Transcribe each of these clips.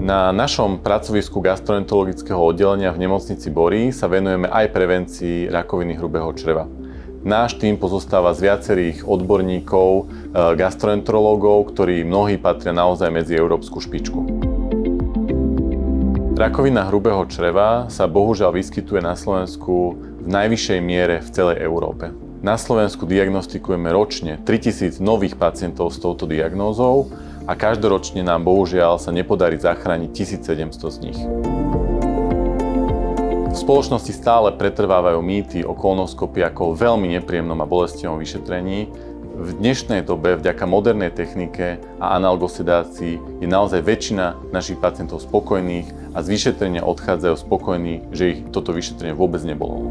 Na našom pracovisku gastroenterologického oddelenia v nemocnici Borí sa venujeme aj prevencii rakoviny hrubého čreva. Náš tím pozostáva z viacerých odborníkov, gastroenterológov, ktorí mnohí patria naozaj medzi európsku špičku. Rakovina hrubého čreva sa bohužiaľ vyskytuje na Slovensku v najvyššej miere v celej Európe. Na Slovensku diagnostikujeme ročne 3000 nových pacientov s touto diagnózou a každoročne nám bohužiaľ sa nepodarí zachrániť 1700 z nich. V spoločnosti stále pretrvávajú mýty o kolonoskopii ako o veľmi nepríjemnom a bolestivom vyšetrení. V dnešnej dobe vďaka modernej technike a analgosedácii je naozaj väčšina našich pacientov spokojných a z vyšetrenia odchádzajú spokojní, že ich toto vyšetrenie vôbec nebolo.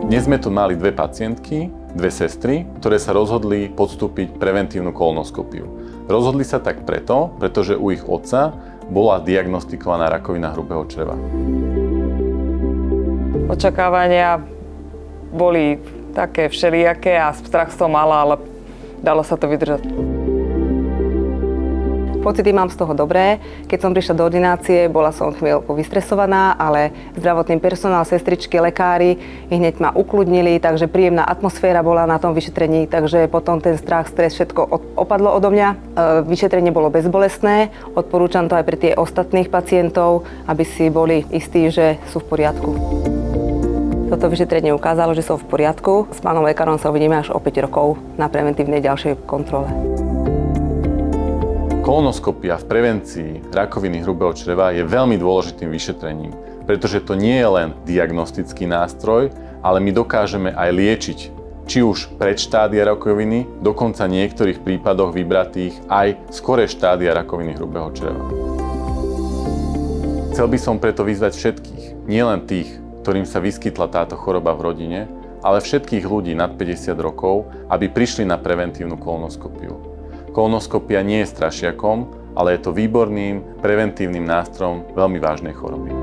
Dnes sme tu mali dve pacientky, dve sestry, ktoré sa rozhodli podstúpiť preventívnu kolonoskopiu. Rozhodli sa tak pretože u ich otca bola diagnostikovaná rakovina hrubého čreva. Očakávania boli také všelijaké a strach som mala, ale dalo sa to vydržať. Pocity mám z toho dobré. Keď som prišla do ordinácie, bola som chvíľku vystresovaná, ale zdravotný personál, sestričky, lekári hneď ma ukludnili, takže príjemná atmosféra bola na tom vyšetrení, takže potom ten strach, stres, všetko opadlo odo mňa. Vyšetrenie bolo bezbolestné, odporúčam to aj pre tie ostatných pacientov, aby si boli istí, že sú v poriadku. Toto vyšetrenie ukázalo, že som v poriadku. S pánom lekárom sa uvidíme až o 5 rokov na preventívnej ďalšej kontrole. Kolonoskopia v prevencii rakoviny hrubého čreva je veľmi dôležitým vyšetrením, pretože to nie je len diagnostický nástroj, ale my dokážeme aj liečiť či už predštádia rakoviny, dokonca v niektorých prípadoch vybratých aj skoré štádia rakoviny hrubého čreva. Chcel by som preto vyzvať všetkých, nielen tých, ktorým sa vyskytla táto choroba v rodine, ale všetkých ľudí nad 50 rokov, aby prišli na preventívnu kolonoskopiu. Kolonoskopia nie je strašiakom, ale je to výborným preventívnym nástrojom veľmi vážnej choroby.